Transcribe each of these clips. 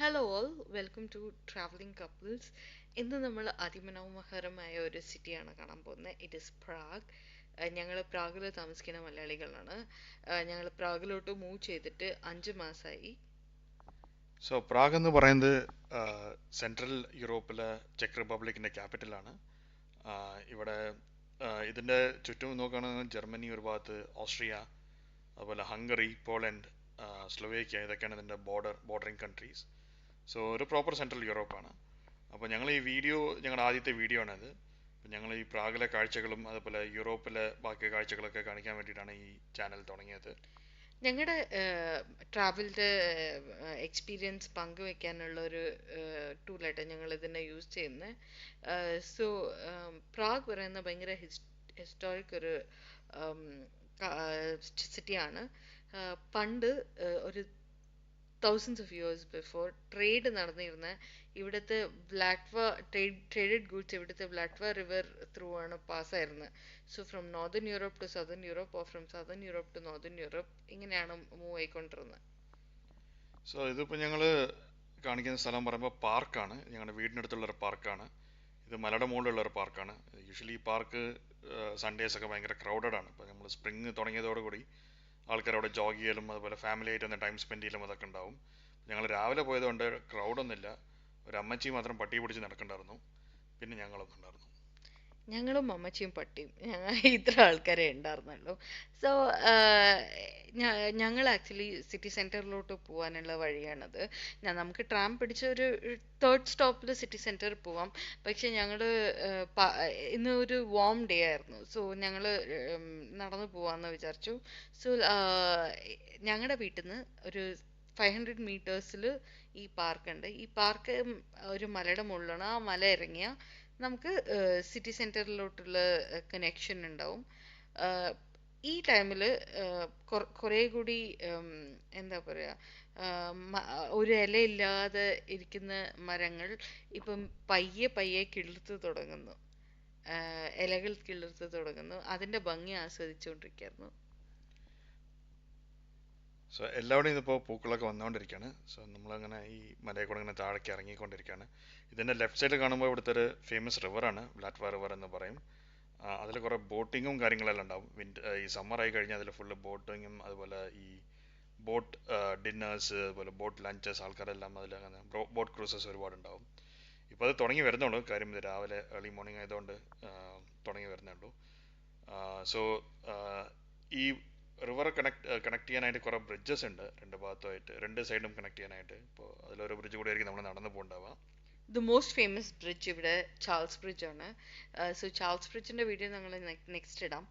Hello all welcome to travelling couples. ഇന്ന് നമ്മൾ അതിമനോഹരമായ ഒരു സിറ്റിയാണ് കാണാൻ പോകുന്നത്. It is Prague. ഞങ്ങൾ പ്രാഗിൽ താമസിക്കുന്ന മലയാളികളാണ്. ഞങ്ങൾ പ്രാഗിലോട്ട് മൂവ് ചെയ്തിട്ട് 5 മാസമായി. സോ പ്രാഗ് എന്ന് പറയുന്നത് സെൻട്രൽ യൂറോപ്പിലെ ചെക്ക് റിപ്പബ്ലിക്കിന്റെ ക്യാപിറ്റലാണ്. ഇവിടെ ഇതിന്റെ ചുറ്റും നോക്കുകയാണെങ്കിൽ ജർമ്മനി ഒരു ഭാഗത്ത്, ഓസ്ട്രിയ, അതുപോലെ ഹംഗറി, പോളണ്ട്, സ്ലൊവേക്കിയ, ഇതൊക്കെയാണ് ഇതിന്റെ ബോർഡറിങ് കൺട്രീസ്. സോ ഒരു പ്രോപ്പർ സെൻട്രൽ യൂറോപ്പാണ്. അപ്പോൾ ഞങ്ങൾ ഈ വീഡിയോ ഞങ്ങളുടെ ആദ്യത്തെ വീഡിയോ ആണിത്. ഞങ്ങൾ ഈ പ്രാഗിലെ കാഴ്ചകളും അതുപോലെ യൂറോപ്പിലെ ബാക്കി കാഴ്ചകളൊക്കെ കാണിക്കാൻ വേണ്ടിയിട്ടാണ് ഈ ചാനൽ തുടങ്ങിയത്. ഞങ്ങളുടെ ട്രാവലിൻ്റെ എക്സ്പീരിയൻസ് പങ്കുവെക്കാനുള്ള ഒരു ടൂലായിട്ട് ഞങ്ങൾ ഇതിനെ യൂസ് ചെയ്യുന്നത്. സോ പ്രാഗ് പറയുന്ന ഭയങ്കര ഹിസ്റ്റോറിക് ഒരു സിറ്റിയാണ്. പണ്ട് ഒരു thousands of years before trade നടന്നിരുന്ന ഇവിടുത്തെ ട്രേഡഡ് ഗുഡ്സ് ഇവിടുത്തെ ബ്ലാറ്റ്വ റിവർ ത്രൂ ആണ് പാസ്സായിരുന്നത്. So from northern Europe to southern Europe, or from southern Europe to northern Europe, ഇങ്ങനെയാണ് മൂവ് ആയിക്കൊണ്ടിരുന്നത്. സോ ഇതിപ്പോൾ ഞങ്ങൾ കാണിക്കുന്ന സ്ഥലം പറയുമ്പോൾ പാർക്കാണ്. ഞങ്ങളുടെ വീടിനടുത്തുള്ള ഒരു പാർക്കാണ്. ഇത് മലയുടെ മുകളിലുള്ള ഒരു പാർക്കാണ്. യൂഷ്വലി ഈ പാർക്ക് സൺഡേസ് ഒക്കെ ഭയങ്കര ക്രൗഡഡ് ആണ്. ഇപ്പോൾ നമ്മൾ സ്പ്രിങ് തുടങ്ങിയതോടുകൂടി ആൾക്കാർ അവിടെ ജോഗ് ചെയ്യലും അതുപോലെ ഫാമിലി ആയിട്ട് ഒന്ന് ടൈം സ്പെൻഡ് ചെയ്യലും അതൊക്കെ ഉണ്ടാവും. ഞങ്ങൾ രാവിലെ പോയതുകൊണ്ട് ക്രൗഡൊന്നുമില്ല. ഒരു അമ്മച്ചി മാത്രം പട്ടി പിടിച്ച് നടക്കണ്ടായിരുന്നു. പിന്നെ ഞങ്ങളൊന്നും ഉണ്ടായിരുന്നു. ഞങ്ങളും അമ്മച്ചിയും പട്ടിയും ഇത്ര ആൾക്കാരെ ഉണ്ടായിരുന്നുള്ളൂ. സോ ഞങ്ങൾ ആക്ച്വലി സിറ്റി സെൻറ്ററിലോട്ട് പോകാനുള്ള വഴിയാണത്. നമുക്ക് ട്രാം പിടിച്ച ഒരു തേർഡ് സ്റ്റോപ്പിൽ സിറ്റി സെൻറ്ററിൽ പോവാം. പക്ഷെ ഞങ്ങൾ ഇന്ന് ഒരു വാം ഡേ ആയിരുന്നു. സോ ഞങ്ങൾ നടന്നു പോവാമെന്ന് വിചാരിച്ചു. സോ ഞങ്ങളുടെ വീട്ടിൽ നിന്ന് ഒരു 500 മീറ്റേഴ്സിൽ ഈ പാർക്കുണ്ട്. ഈ പാർക്ക് ഒരു മലയുടെ മുകളിലാണ്. ആ മല ഇറങ്ങിയ നമുക്ക് സിറ്റി സെൻറ്ററിലോട്ടുള്ള കണക്ഷൻ ഉണ്ടാവും. ആഹ് ഈ ടൈമിൽ കുറേ കൂടി എന്താ പറയുക, ഒരു ഇലയില്ലാതെ ഇരിക്കുന്ന മരങ്ങൾ ഇപ്പം പയ്യെ പയ്യെ കിളിർത്ത് തുടങ്ങുന്നു. ഇലകൾ കിളിർത്ത് തുടങ്ങുന്നു. അതിൻ്റെ ഭംഗി ആസ്വദിച്ചുകൊണ്ടിരിക്കുകയായിരുന്നു. സോ എല്ലാവരുടെയും ഇതിപ്പോൾ പൂക്കളൊക്കെ വന്നുകൊണ്ടിരിക്കുകയാണ്. സോ നമ്മളങ്ങനെ ഈ മലയിൽ കൂടെ ഇങ്ങനെ താഴേക്ക് ഇറങ്ങിക്കൊണ്ടിരിക്കുകയാണ്. ഇതിൻ്റെ ലെഫ്റ്റ് സൈഡിൽ കാണുമ്പോൾ ഇവിടുത്തെ ഒരു ഫേമസ് റിവറാണ്, ബ്ലാറ്റ്വ റിവർ എന്ന് പറയും. അതിൽ കുറേ ബോട്ടിങ്ങും കാര്യങ്ങളെല്ലാം ഉണ്ടാവും. ഈ സമ്മർ ആയി കഴിഞ്ഞാൽ അതിൽ ഫുള്ള് ബോട്ടിങ്ങും അതുപോലെ ഈ ബോട്ട് ഡിന്നേഴ്സ്, അതുപോലെ ബോട്ട് ലഞ്ചസ്, ആൾക്കാരെല്ലാം അതിൽ അങ്ങനെ ബോട്ട് ക്രൂസസ് ഒരുപാട് ഉണ്ടാവും. ഇപ്പോൾ അത് തുടങ്ങി വരുന്നുള്ളൂ. കാര്യം ഇത് രാവിലെ ഏർലി മോർണിംഗ് ആയതുകൊണ്ട് തുടങ്ങി വരുന്നേ ഉള്ളൂ. സോ ഈ റിവർ കണക്ട് ചെയ്യാനായിട്ട് കുറേ ബ്രിഡ്ജസ് ഉണ്ട് രണ്ട് ഭാഗത്തുമായിട്ട്, രണ്ട് സൈഡും കണക്ട് ചെയ്യാനായിട്ട്. ഇപ്പോൾ അതിലൊരു ബ്രിഡ്ജ് കൂടി ആയിരിക്കും നമ്മൾ നടന്നു പോകണ്ടാവുക. ദ മോസ്റ്റ് ഫേമസ് ബ്രിഡ്ജ് ഇവിടെ ചാൾസ് ബ്രിഡ്ജ് ആണ്. സോ ചാൾസ് ബ്രിഡ്ജിന്റെ വീഡിയോ ഞങ്ങൾ നെക്സ്റ്റ് ഇടാം.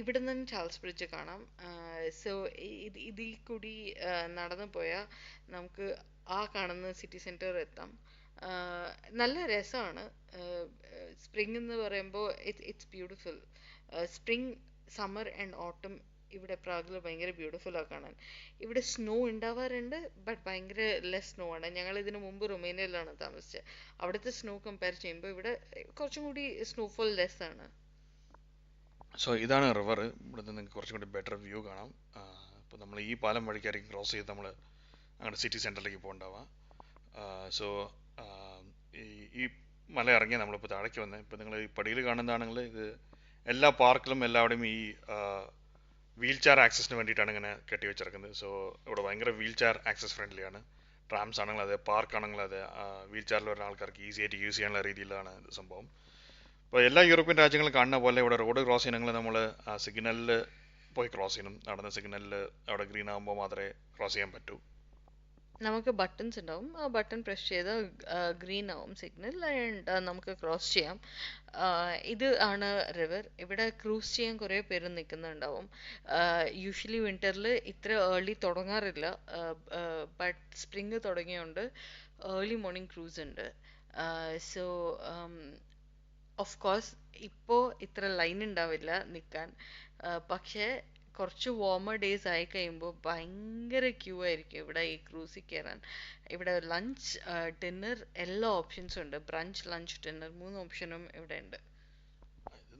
ഇവിടെ നിന്ന് ചാൾസ് ബ്രിഡ്ജ് കാണാം. സോ ഇതിൽ കൂടി നടന്നു പോയാൽ നമുക്ക് ആ കാണുന്ന സിറ്റി സെന്റർ എത്താം. നല്ല രസമാണ്. സ്പ്രിംഗ് എന്ന് പറയുമ്പോൾ it's beautiful. Spring, summer and ഓട്ടം ഇവിടെ പ്രാഗിൽ ഭയങ്കര ബ്യൂട്ടിഫുൾ ആ കാണാൻ. ഇവിടെ സ്നോ ഉണ്ടാവാറുണ്ട്, ബട്ട് ഭയങ്കര ലെസ് സ്നോ ആണ്. ഞങ്ങൾ ഇതിനു മുമ്പ് റൊമേനിയയിലാണ് താമസിച്ചത്. അവിടുത്തെ സ്നോ കമ്പയർ ചെയ്യുമ്പോൾ ഇവിടെ കുറച്ചും കൂടി സ്നോഫോൾ ലെസ് ആണ്. സോ ഇതാണ് റിവർ. ഇവിടെ നിന്ന് നിങ്ങൾക്ക് കുറച്ചും കൂടി ബെറ്റർ വ്യൂ കാണാം. ഇപ്പോൾ നമ്മൾ ഈ പാലം വഴിക്കായിരിക്കും ക്രോസ് ചെയ്ത് നമ്മൾ അങ്ങനെ സിറ്റി സെൻറ്ററിലേക്ക് പോകണ്ടാവുക. സോ ഈ ഈ മല ഇറങ്ങി നമ്മളിപ്പോൾ താഴേക്ക് വന്നത്. ഇപ്പോൾ നിങ്ങൾ ഈ പടിയിൽ കാണുന്നതാണെങ്കിൽ ഇത് എല്ലാ പാർക്കിലും എല്ലാവിടെയും ഈ വീൽ ചെയർ ആക്സസിന് വേണ്ടിയിട്ടാണ് ഇങ്ങനെ കെട്ടി വെച്ചിരിക്കുന്നത്. സോ ഇവിടെ ഭയങ്കര വീൽ ചെയർ ആക്സസ് ഫ്രണ്ട്ലിയാണ്. ട്രാംസ് ആണെങ്കിലും അതെ, പാർക്ക് ആണെങ്കിലും അതെ, വീൽ ചെയറിൽ വരുന്ന ആൾക്കാർക്ക് ഈസി ആയിട്ട് യൂസ് ചെയ്യാനുള്ള രീതിയിലാണ് ഇത് സംഭവം. ഇപ്പോൾ എല്ലാ യൂറോപ്യൻ രാജ്യങ്ങളും കാണുന്ന പോലെ ഇവിടെ റോഡ് ക്രോസ് ചെയ്യണമെങ്കിൽ നമ്മൾ സിഗ്നലിൽ പോയി ക്രോസ് ചെയ്യണം. നടന്ന സിഗ്നലിൽ അവിടെ ഗ്രീൻ ആകുമ്പോൾ മാത്രമേ ക്രോസ് ചെയ്യാൻ പറ്റൂ. നമുക്ക് ബട്ടൺസ് ഉണ്ടാവും. ആ ബട്ടൺ പ്രസ് ചെയ്താൽ ഗ്രീൻ ആവും സിഗ്നൽ, ആൻഡ് നമുക്ക് ക്രോസ് ചെയ്യാം. ഇത് ആണ് റിവർ. ഇവിടെ ക്രൂസ് ചെയ്യാൻ കുറേ പേര് നിൽക്കുന്നുണ്ടാവും. യൂഷ്വലി വിൻ്ററിൽ ഇത്ര ഏർലി തുടങ്ങാറില്ല, ബട്ട് സ്പ്രിങ് തുടങ്ങിയോണ്ട് ഏർലി മോർണിംഗ് ക്രൂസ് ഉണ്ട്. സോ ഓഫ് കോഴ്സ് ഇപ്പോൾ ഇത്ര ലൈൻ ഉണ്ടാവില്ല നിൽക്കാൻ. പക്ഷേ കുറച്ച് വാർമർ ഡേയ്സ് ആയി കഴിയുമ്പോൾ ഭയങ്കര ക്യൂ ആയിരിക്കും ഇവിടെ ഈ ക്രൂസിൽ കയറാൻ. ഇവിടെ ലഞ്ച്, ഡിന്നർ എല്ലാ ഓപ്ഷൻസും ഉണ്ട്. ബ്രഞ്ച്, ലഞ്ച്, ഡിന്നർ 3 ഓപ്ഷനും ഇവിടെ ഉണ്ട്.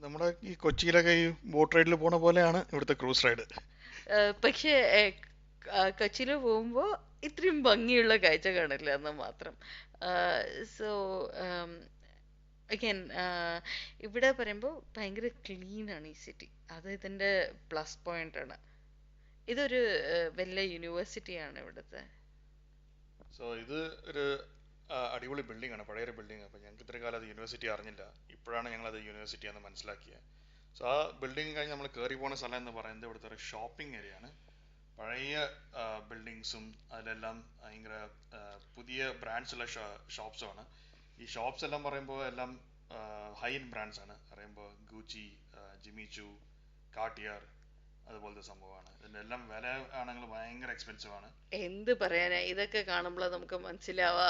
നമ്മുടെ ഈ കൊച്ചിയിലൊക്കെ ഈ ബോട്ട് റൈഡിൽ പോണ പോലെയാണ് ഇവിടുത്തെ ക്രൂസ് റൈഡ്. പക്ഷേ കൊച്ചിയിൽ പോകുമ്പോൾ ഇത്രയും ഭംഗിയുള്ള കാഴ്ച കാണില്ല എന്ന് മാത്രം. സോ അഗൈൻ ഇവിടെ പറയുമ്പോൾ ഭയങ്കര ക്ലീൻ ആണ് ഈ സിറ്റി. അത് ഇതിന്റെ പ്ലസ് പോയിന്റ് ആണ്. ഇതൊരു വലിയ യൂണിവേഴ്സിറ്റി ആണ് ഇവിടുത്തെ. സോ ഇത് ഒരു അടിപൊളി ബിൽഡിംഗ് ആണ്, പഴയൊരു ബിൽഡിംഗ്. അപ്പോൾ ഞങ്ങൾക്ക് ഇത്രയും കാലം അത് യൂണിവേഴ്സിറ്റി അറിഞ്ഞില്ല, ഇപ്പോഴാണ് ഞങ്ങൾ അത് യൂണിവേഴ്സിറ്റി ആണെന്ന് മനസ്സിലാക്കിയത്. സോ ആ ബിൽഡിംഗ് കഴിഞ്ഞ് നമ്മൾ കയറി പോകുന്ന സ്ഥലം എന്ന് പറയുന്നത് ഇവിടുത്തെ ഒരു ഷോപ്പിംഗ് ഏരിയ ആണ്. പഴയ ബിൽഡിങ്സും അതിലെല്ലാം ഭയങ്കര പുതിയ ബ്രാൻഡ്സുള്ള ഷോപ്സുമാണ്. ഈ ഷോപ്സ് എല്ലാം പറയുമ്പോൾ എല്ലാം ഹൈ എൻഡ് ബ്രാൻഡ്സ് ആണ്. പറയുമ്പോൾ ഗൂച്ചി, ജിമ്മി ചൂ, കാർട്ടിയർ അതുപോലത്തെ സംഭവമാണ്. ഇതിൻ്റെ എല്ലാം വില ആണെങ്കിൽ ഭയങ്കര എക്സ്പെൻസീവ് ആണ്. എന്ത് പറയാനാ, ഇതൊക്കെ കാണുമ്പോഴാ നമുക്ക് മനസ്സിലാവാ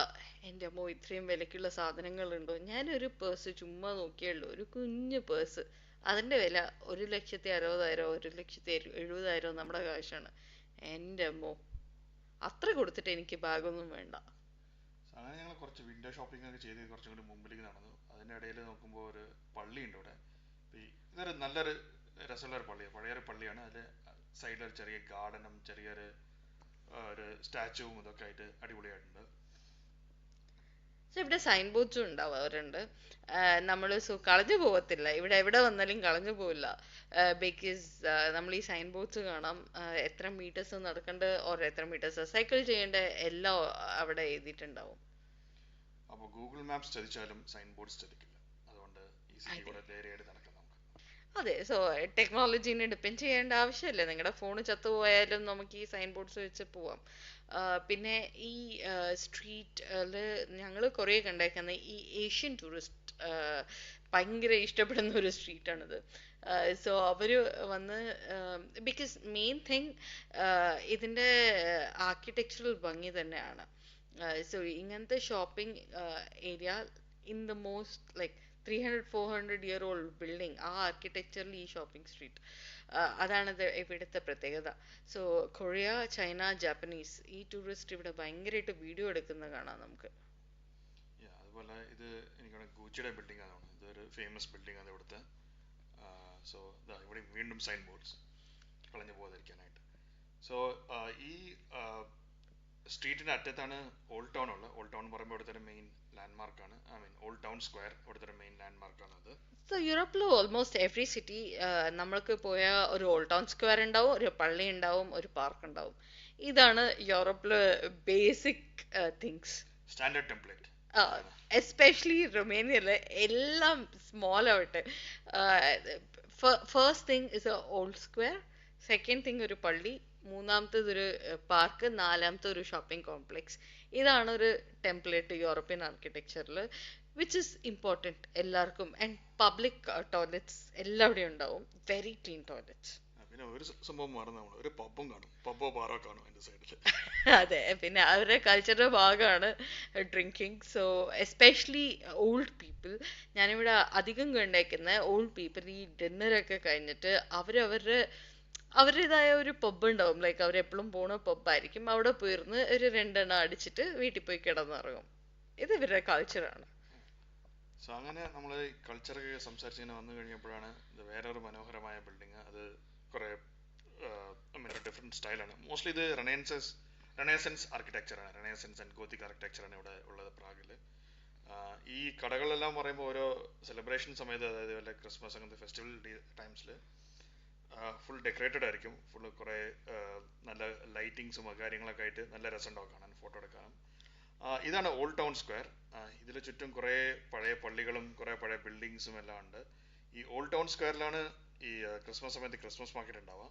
എൻ്റെ അമ്മോ ഇത്രയും വിലക്കുള്ള സാധനങ്ങളുണ്ടോ. ഞാനൊരു പേഴ്സ് ചുമ്മാ നോക്കിയുള്ളൂ, ഒരു കുഞ്ഞു പേഴ്സ്, അതിന്റെ വില 1,60,000 1,70,000 നമ്മുടെ കാശാണ്. എൻ്റെ അമ്മോ, അത്ര കൊടുത്തിട്ട് എനിക്ക് ബാഗൊന്നും വേണ്ട. അങ്ങനെ ഞങ്ങൾ കുറച്ച് വിൻഡോ ഷോപ്പിംഗ് ഒക്കെ ചെയ്ത് കുറച്ചും കൂടി മുമ്പിലേക്ക് നടന്നു. അതിൻ്റെ ഇടയിൽ നോക്കുമ്പോൾ ഒരു പള്ളിയുണ്ട് ഇവിടെ. ഇതൊരു നല്ലൊരു രസമുള്ള ഒരു പള്ളിയാണ്, പഴയൊരു പള്ളിയാണ്. അതിൽ സൈഡിൽ ഒരു ചെറിയ ഗാർഡനും ചെറിയൊരു ഒരു സ്റ്റാച്ചുവും ഇതൊക്കെ ആയിട്ട് അടിപൊളിയായിട്ടുണ്ട്. ഇവിടെ സൈൻ ബോർഡ്സും ഉണ്ടാവാറുണ്ട്. നമ്മൾ കളഞ്ഞു പോകത്തില്ല, ഇവിടെ എവിടെ വന്നാലും കളഞ്ഞു പോവില്ല. ബിക്കോസ് നമ്മൾ ഈ സൈൻ ബോർഡ്സ് കാണാം, എത്ര മീറ്റേഴ്സ് നടക്കേണ്ട ഓർ എത്ര മീറ്റേഴ്സ് സൈക്കിൾ ചെയ്യേണ്ട എല്ലാം അവിടെ എഴുതിയിട്ടുണ്ടാവും. അപ്പോൾ ഗൂഗിൾ മാപ്സ് ചതിച്ചാലും സൈൻ ബോർഡ്സ് ചതിക്കില്ല. അതുകൊണ്ട് ഈ സിറ്റി കൂടെ ധൈര്യമായിട്ട് നടക്കാം നമുക്ക്. അതെ, സോ ടെക്നോളജീനെ ഡിപ്പെൻഡ് ചെയ്യേണ്ട ആവശ്യമില്ല. നിങ്ങളുടെ ഫോൺ ചത്തുപോയാലും നമുക്ക് ഈ സൈൻ ബോർഡ്സ് വെച്ച് പോവാം. പിന്നെ ഈ സ്ട്രീറ്റില് ഞങ്ങൾ കുറേ കണ്ടേക്കുന്ന ഈ ഏഷ്യൻ ടൂറിസ്റ്റ് ഭയങ്കര ഇഷ്ടപ്പെടുന്ന ഒരു സ്ട്രീറ്റാണിത്. സോ അവര് വന്ന് ബിക്കോസ് മെയിൻ തിങ് ഇതിന്റെ ആർക്കിടെക്ചറൽ ഭംഗി തന്നെയാണ്. സോ ഇങ്ങനത്തെ shopping area in the most like 300-400 year old building, ആ ആർക്കിടെക്ചറിൽ ഈ ഷോപ്പിംഗ് സ്ട്രീറ്റ്, അതാണ് ഇവിടുത്തെ പ്രത്യേകത. സോ കൊറിയ, ചൈന, ജാപ്പനീസ് ഈ ടൂറിസ്റ്റ് ഇവിടെ ഭയങ്കരമായിട്ട് വീഡിയോ എടുക്കുന്നത് കാണാം നമുക്ക്. അതുപോലെ ഇത് എനിക്ക് ഗൂച്ചിയുടെ ബിൽഡിംഗ് ആണ്, ഇതൊരു ഫേമസ് ബിൽഡിംഗ് ആണ് ഇവിടുത്തെ. സോ ഇവിടെ വീണ്ടും സൈൻ ബോർഡ്സ് കളഞ്ഞു പോകാതിരിക്കാനായിട്ട്. സോ ഈ സ്ട്രീറ്റിന്റെ അറ്റത്താണ് ഓൾഡ് ടൗൺ ഉള്ളത്. ഓൾഡ് ടൗൺ പറയുമ്പോൾ ഇവിടുത്തെ ഒരു മെയിൻ ലാൻഡ്മാർക്കാണ്. I mean old town square ഇവിടുത്തെ ഒരു മെയിൻ ലാൻഡ്മാർക്കാണ് അത്. സോ യൂറോപ്പിൽ ഓൾമോസ്റ്റ് എവറി സിറ്റി നമ്മൾക്ക് പോയ ഒരു ഓൾഡ് ടൗൺ സ്ക്വയർ ഉണ്ടാവും, ഒരു പള്ളി ഉണ്ടാവും, ഒരു പാർക്ക് ഉണ്ടാവും. ഇതാണ് യൂറോപ്പിലെ basic things. Standard template. Especially റൊമേനിയയില് എല്ലാം സ്മോൾ ആവട്ടെ. First thing is a old square, second thing ഒരു പള്ളി, മൂന്നാമത്തേത് ഒരു പാർക്ക്, നാലാമത്തെ ഒരു ഷോപ്പിംഗ് കോംപ്ലക്സ്. ഇതാണ് ഒരു ടെംപ്ലേറ്റ് യൂറോപ്യൻ ആർക്കിടെക്ചറിൽ, വിച്ച് ഇസ് ഇമ്പോർട്ടൻറ്റ് എല്ലാവർക്കും. ആൻഡ് പബ്ലിക് ടോയ്ലറ്റ്സ് എല്ലാവിടെയും ഉണ്ടാവും, വെരി ക്ലീൻ ടോയ്ലറ്റ്സ്. പിന്നെ ഒരു സംഭവം മറന്നു, ഒരു പബ്ബും കാണും, പബ്ബോ ബാറോ കാണും അതിന്റെ സൈഡിൽ. അതെ, പിന്നെ അവരുടെ കൾച്ചറിന്റെ ഭാഗമാണ് drinking. So especially old people, ഞാനിവിടെ അധികം കണ്ടേക്കുന്ന ഓൾഡ് പീപ്പിൾ ഈ ഡിന്നറൊക്കെ കഴിഞ്ഞിട്ട് അവരുടേതായ ഒരു പബ് ഉണ്ടാവും, ലൈക്ക് അവരെപ്പോഴും പോണ പബ്ബായിരിക്കും. അവിടെ പോയിരുന്ന് ഒരു 2 എണ്ണം അടിച്ചിട്ട് വീട്ടിൽ പോയി കിടന്നിറങ്ങും. ഇത് ഇവരുടെ കൾച്ചറാണ്. സോ അങ്ങനെ നമ്മൾ കൾച്ചറൊക്കെ സംസാരിച്ചിങ്ങനെ വന്നു കഴിഞ്ഞപ്പോഴാണ് ഇത് വേറൊരു മനോഹരമായ ബിൽഡിങ്. അത് കുറേ ഡിഫറെൻറ്റ് സ്റ്റൈലാണ്. മോസ്റ്റ്ലി ഇത് റെനേസൻസ് ആർക്കിടെക്ചറാണ്, റെനേസൻസ് ആൻഡ് ഗോത്തിക് ആർക്കിടെക്ചറാണ് ഇവിടെ ഉള്ളത് പ്രാഗിൽ. ഈ കടകളെല്ലാം പറയുമ്പോൾ ഓരോ സെലിബ്രേഷൻ സമയത്ത്, അതായത് വല്ല ക്രിസ്മസ് അങ്ങനത്തെ ഫെസ്റ്റിവൽ ടൈംസിൽ ഫുൾ ഡെക്കറേറ്റഡ് ആയിരിക്കും. ഫുൾ കുറേ നല്ല ലൈറ്റിങ്സും കാര്യങ്ങളൊക്കെ ആയിട്ട് നല്ല രസമുണ്ടാവും കാണാൻ, ഫോട്ടോ എടുക്കാനും. ഇതാണ് ഓൾഡ് ടൗൺ സ്ക്വയർ. ഇതിൽ ചുറ്റും കുറേ പഴയ പള്ളികളും കുറേ പഴയ ബിൽഡിങ്സും എല്ലാം ഉണ്ട്. ഈ ഓൾഡ് ടൗൺ സ്ക്വയറിലാണ് ഈ ക്രിസ്മസ് സമയത്ത് ക്രിസ്മസ് മാർക്കറ്റ് ഉണ്ടാവുക.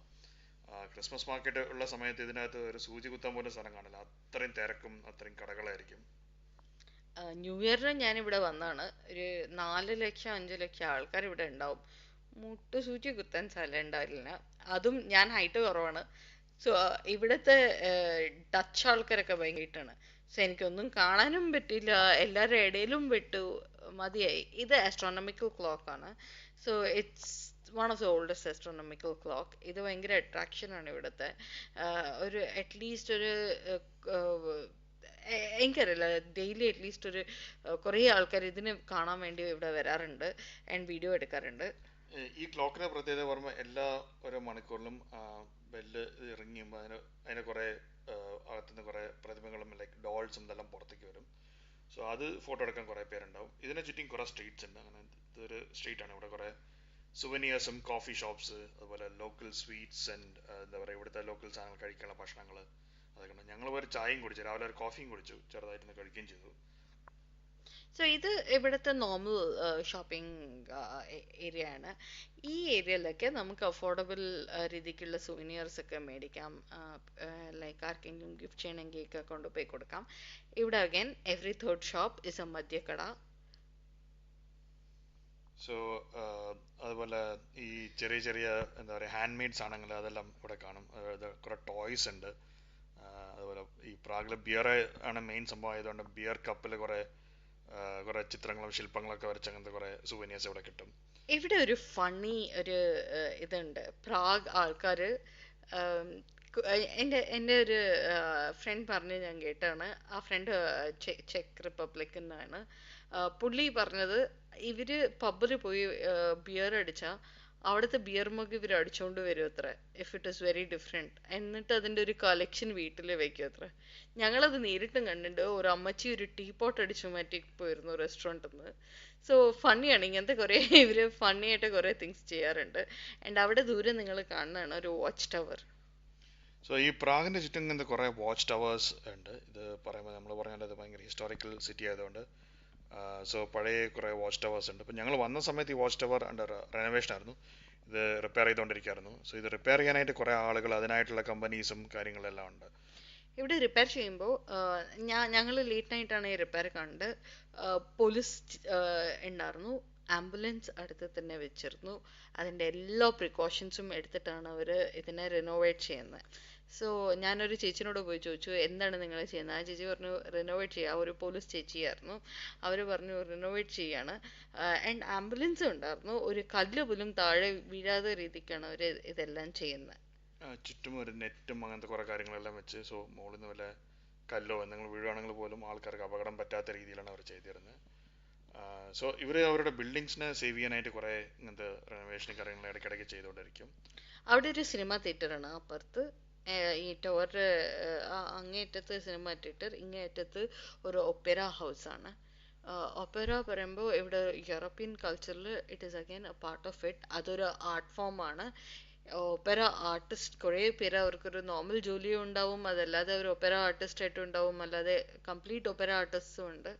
ക്രിസ്മസ് മാർക്കറ്റ് ഉള്ള സമയത്ത് ഇതിനകത്ത് ഒരു സൂചി കുത്താൻ പോലും സ്ഥലം കാണില്ല, അത്രയും തിരക്കും അത്രയും കടകളായിരിക്കും. ന്യൂ ഇയറിന് ഞാൻ ഇവിടെ വന്നാണ്, ഒരു 4 ലക്ഷം 5 ലക്ഷം ആൾക്കാർ ഇവിടെ ഉണ്ടാവും. മുട്ട് സൂചി കുത്താൻ സ്ഥലം ഉണ്ടാവില്ല. അതും ഞാൻ ഹൈറ്റ് കുറവാണ്. സോ ഇവിടുത്തെ ഡച്ച് ആൾക്കാരൊക്കെ ഭയങ്കരമായിട്ടാണ്. സോ എനിക്കൊന്നും കാണാനും പറ്റില്ല, എല്ലാവരുടെ ഇടയിലും വിട്ടു, മതിയായി. ഇത് ആസ്ട്രോണമിക്കൽ ക്ലോക്ക് ആണ്. So it's one of the oldest astronomical clock. ഇത് ഭയങ്കര അട്രാക്ഷൻ ആണ് ഇവിടുത്തെ. ഒരു അറ്റ്ലീസ്റ്റ് ഒരു എനിക്കറിയില്ല, ഡെയിലി അറ്റ്ലീസ്റ്റ് ഒരു കുറേ ആൾക്കാർ ഇതിന് കാണാൻ വേണ്ടി ഇവിടെ വരാറുണ്ട് ആൻഡ് വീഡിയോ എടുക്കാറുണ്ട്. ഈ ക്ലോക്കിന്റെ പ്രത്യേകത പറയുമ്പോൾ എല്ലാ ഓരോ മണിക്കൂറിലും ബെല്ല് ഇറങ്ങിയുമ്പോൾ അതിന് കുറേ അകത്തുനിന്ന് കുറേ പ്രതിമകളും ലൈക്ക് ഡോൾസും ഇതെല്ലാം പുറത്തേക്ക് വരും. സോ അത് ഫോട്ടോ എടുക്കാൻ കുറേ പേരുണ്ടാവും. ഇതിനെ ചുറ്റും കുറേ സ്ട്രീറ്റ്സ് ഉണ്ട്. അങ്ങനെ ഇതൊരു സ്ട്രീറ്റ് ആണ്. ഇവിടെ കുറേ സുവനിയേഴ്സും കോഫി ഷോപ്സ്, അതുപോലെ ലോക്കൽ സ്വീറ്റ്സ് ആൻഡ് എന്താ പറയുക, ഇവിടുത്തെ ലോക്കൽ സാധനങ്ങൾ കഴിക്കാനുള്ള ഭക്ഷണങ്ങൾ അതൊക്കെ ഉണ്ട്. ഞങ്ങൾ ഒരു ചായയും കുടിച്ചു, രാവിലെ ഒരു കോഫിയും കുടിച്ചു, ചെറുതായിട്ടൊന്ന് കഴിക്കുകയും ചെയ്തു. സോ ഇത് ഇവിടുത്തെ നോർമൽ ഷോപ്പിംഗ് ഏരിയ ആണ്. ഈ ഏരിയയിലൊക്കെ നമുക്ക് അഫോർഡബിൾ രീതിക്കുള്ള സുവനിയേഴ്സ് ഒക്കെ മേടിക്കാം. ലൈക്ക് ആർക്കെങ്കിലും ഗിഫ്റ്റ് ചെയ്യണമെങ്കിൽ ഒക്കെ കൊണ്ടുപോയി കൊടുക്കാം. ഇവിടെ again every third shop is a മദ്യക്കട. സോ അതുപോലെ ഈ ചെറിയ ചെറിയ എന്താ പറയുക ഹാൻഡ് മെയ്ഡ് സാധനങ്ങൾ അതെല്ലാം ഇവിടെ കാണും. അതായത് കുറേ ടോയ്സ് ഉണ്ട്. അതുപോലെ ഈ പ്രാഗിൽ ബിയർ ആണ് മെയിൻ സംഭവം ആയതുകൊണ്ട് ബിയർ കപ്പിൽ കുറേ ചിത്രങ്ങളും ശില്പങ്ങളൊക്കെ വരച്ച അങ്ങനത്തെ കുറേ സുവനിയേഴ്സ് ഇവിടെ കിട്ടും. ഇവിടെ ഒരു ഫണ്ണി ഒരു ഇതുണ്ട്. പ്രാഗ് ആൾക്കാര് എൻ്റെ ഒരു ഫ്രണ്ട് പറഞ്ഞ് ഞാൻ കേട്ടാണ്. ആ ഫ്രണ്ട് ചെക്ക് റിപ്പബ്ലിക്കിൽ നിന്നാണ്. പുള്ളി പറഞ്ഞത് ഇവര് പബ്ബിൽ പോയി ബിയർ അടിച്ചാൽ അവിടുത്തെ ബിയർ മഗ് ഇവർ അടിച്ചോണ്ട് വരും അത്ര, if it is very different. എന്നിട്ട് അതിന്റെ ഒരു കളക്ഷൻ വീട്ടിൽ വെക്കും അത്ര. ഞങ്ങളത് നേരിട്ടും കണ്ടിട്ടുണ്ട്. ഒരു അമ്മച്ചി ഒരു ടീ പോട്ട് അടിച്ചു മാറ്റി പോയിരുന്നു റെസ്റ്റോറൻറ്റിൽ നിന്ന്. സോ ഫണ്ണിയാണ് ഇങ്ങനത്തെ കുറെ ഇവര് ഫണ്ണി ആയിട്ട് കുറെ തിങ്സ് ചെയ്യാറുണ്ട്. ആൻഡ് അവിടെ ദൂരെ നിങ്ങൾ കാണുന്നതാണ് ഒരു വാച്ച് ടവർ. സോ ഈ പ്രാഗിന്റെ ചുറ്റും ഇങ്ങനത്തെ കുറേ വാച്ച് ടവേഴ്സ് ഉണ്ട്. ഇത് പറയുമ്പോൾ നമ്മൾ പറഞ്ഞാൽ ഇത് ഭയങ്കര ഹിസ്റ്റോറിക്കൽ സിറ്റി ആയതുകൊണ്ട് സോ പഴയ കുറേ വാച്ച് ടവേഴ്സ് ഉണ്ട്. ഇപ്പം ഞങ്ങൾ വന്ന സമയത്ത് ഈ വാച്ച് ടവർ അണ്ടർ റെനോവേഷൻ ആയിരുന്നു. ഇത് റിപ്പയർ ചെയ്തുകൊണ്ടിരിക്കുകയായിരുന്നു. സോ ഇത് റിപ്പയർ ചെയ്യാനായിട്ട് കുറേ ആളുകൾ, അതിനായിട്ടുള്ള കമ്പനീസും കാര്യങ്ങളെല്ലാം ഉണ്ട്. ഇവിടെ റിപ്പയർ ചെയ്യുമ്പോൾ ഞങ്ങൾ ലേറ്റ് നൈറ്റാണ് ഈ റിപ്പയർ കണ്ട്. പോലീസ് ഉണ്ടായിരുന്നു, ആംബുലൻസ് അടുത്ത് തന്നെ വെച്ചിരുന്നു. അതിൻ്റെ എല്ലാ പ്രിക്കോഷൻസും എടുത്തിട്ടാണ് അവർ ഇതിനെ റിനോവേറ്റ് ചെയ്യുന്നത്. സോ ഞാനൊരു ചേച്ചിനോട് പോയി ചോദിച്ചു എന്താണ് നിങ്ങൾ ചെയ്യുന്നത്. ആ ചേച്ചി പറഞ്ഞു റിനോവേറ്റ് ചെയ്യുക. ഒരു പോലീസ് ചേച്ചിയായിരുന്നു. അവർ പറഞ്ഞു റിനോവേറ്റ് ചെയ്യാണ്. ആൻഡ് ആംബുലൻസും ഉണ്ടായിരുന്നു. ഒരു കല്ല് പോലും താഴെ വീഴാത്ത രീതിക്കാണ് അവർ ഇതെല്ലാം ചെയ്യുന്നത്. ചുറ്റും ഒരു നെറ്റും അങ്ങനത്തെ കുറേ കാര്യങ്ങളെല്ലാം വെച്ച്, സോ മുകളിൽ നിന്ന് വല്ല കല്ലോ എന്തെങ്കിലും വീഴുവാണെങ്കിൽ പോലും ആൾക്കാർക്ക് അപകടം പറ്റാത്ത രീതിയിലാണ് അവർ ചെയ്തിരുന്നത്. സോ ഇവർ അവരുടെ ബിൽഡിങ്സിനെ സേവ് ചെയ്യാനായിട്ട് കുറേ ഇങ്ങനത്തെ റെനോവേഷൻ കാര്യങ്ങൾ ഇടയ്ക്കിടയ്ക്ക് ചെയ്തുകൊണ്ടിരിക്കും. അവിടെ ഒരു സിനിമ തിയേറ്ററാണ് അപ്പുറത്ത്. ഈ ടവറിന്റെ അങ്ങേയറ്റത്ത് സിനിമ തിയേറ്റർ, ഇങ്ങേയറ്റത്ത് ഒരു ഒപ്പേര ഹൗസ് ആണ്. ഒപ്പേര പറയുമ്പോൾ ഇവിടെ യൂറോപ്യൻ കൾച്ചറിൽ it is again A part of it. അതൊരു ആർട്ട് ഫോം ആണ്. ഒപ്പേര ആർട്ടിസ്റ്റ് കുറേ പേര്, അവർക്കൊരു നോർമൽ ജോലിയും ഉണ്ടാവും, അതല്ലാതെ ഒരു ഒപ്പേര ആർട്ടിസ്റ്റ് ആയിട്ടും ഉണ്ടാവും, അല്ലാതെ കംപ്ലീറ്റ് ഒപ്പേര ആർട്ടിസ്റ്റും ഉണ്ട്.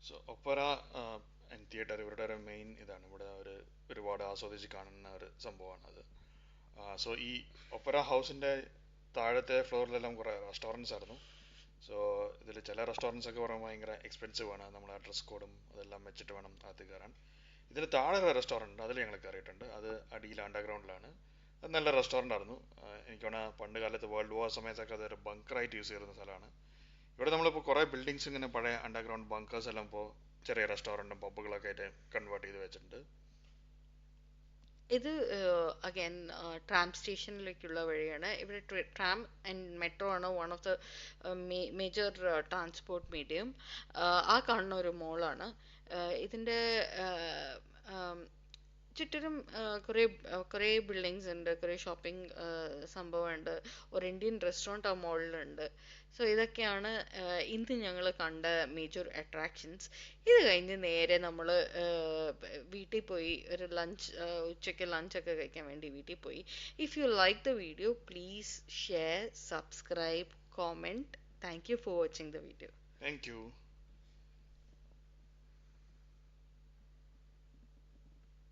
സോ ഒപ്പറ ആൻഡ് തിയേറ്റർ ഇവരുടെ ഒരു മെയിൻ ഇതാണ്. ഇവിടെ ഒരുപാട് ആസ്വദിച്ച് കാണുന്ന ഒരു സംഭവമാണ് അത്. സോ ഈ ഒപ്പറ ഹൗസിൻ്റെ താഴത്തെ ഫ്ലോറിലെല്ലാം കുറേ റെസ്റ്റോറൻറ്റ്സ് ആയിരുന്നു. സോ ഇതിൽ ചില റെസ്റ്റോറൻറ്റ്സ് ഒക്കെ പറയുമ്പോൾ ഭയങ്കര എക്സ്പെൻസീവ് ആണ്. നമ്മുടെ ഡ്രസ് കോഡും അതെല്ലാം വെച്ചിട്ട് വേണം അകത്ത് കയറാൻ. ഇതിന് താഴെ ഒരു റെസ്റ്റോറൻറ്റ്, അതിൽ ഞങ്ങൾ കയറിയിട്ടുണ്ട്. അത് അടിയിൽ അണ്ടർഗ്രൗണ്ടിലാണ്. അത് നല്ല റെസ്റ്റോറൻ്റ് ആയിരുന്നു. എനിക്ക് തോന്നുന്നു പണ്ട് കാലത്ത് വേൾഡ് വാർ സമയത്തൊക്കെ അതൊരു ബങ്കറായിട്ട് യൂസ് ചെയ്യുന്ന സ്ഥലമാണ്. ഇവിടെ നമ്മളിപ്പോൾ കുറേ ബിൽഡിങ്സ് ഇങ്ങനെ പഴയ അണ്ടർഗ്രൗണ്ട് ബങ്കേഴ്സ് എല്ലാം ഇപ്പോൾ ചെറിയ റെസ്റ്റോറൻറ്റും പബ്ബുകളൊക്കെ ആയിട്ട് കൺവേർട്ട് ചെയ്ത് വെച്ചിട്ടുണ്ട്. ഇത് അഗൈൻ ട്രാം സ്റ്റേഷനിലേക്കുള്ള വഴിയാണ്. ഇവിടെ ട്രാം ആൻഡ് മെട്രോ ആണ് one of the major transport medium. ആ കാണുന്ന ഒരു മോളാണ്. ഇതിൻ്റെ ചുറ്റിലും കുറേ ബിൽഡിങ്സ് ഉണ്ട്, കുറേ ഷോപ്പിംഗ് സംഭവമുണ്ട്. ഒരു ഇന്ത്യൻ റെസ്റ്റോറൻറ്റ് ആ മോളിലുണ്ട്. സോ ഇതൊക്കെയാണ് ഇന്ന് ഞങ്ങൾ കണ്ട മേജർ അട്രാക്ഷൻസ്. ഇത് കഴിഞ്ഞ് നേരെ നമ്മൾ വീട്ടിൽ പോയി ഒരു ഉച്ചയ്ക്ക് ലഞ്ചൊക്കെ കഴിക്കാൻ വേണ്ടി വീട്ടിൽ പോയി. If you like the video please share, subscribe, comment. Thank you for watching the video. Thank you.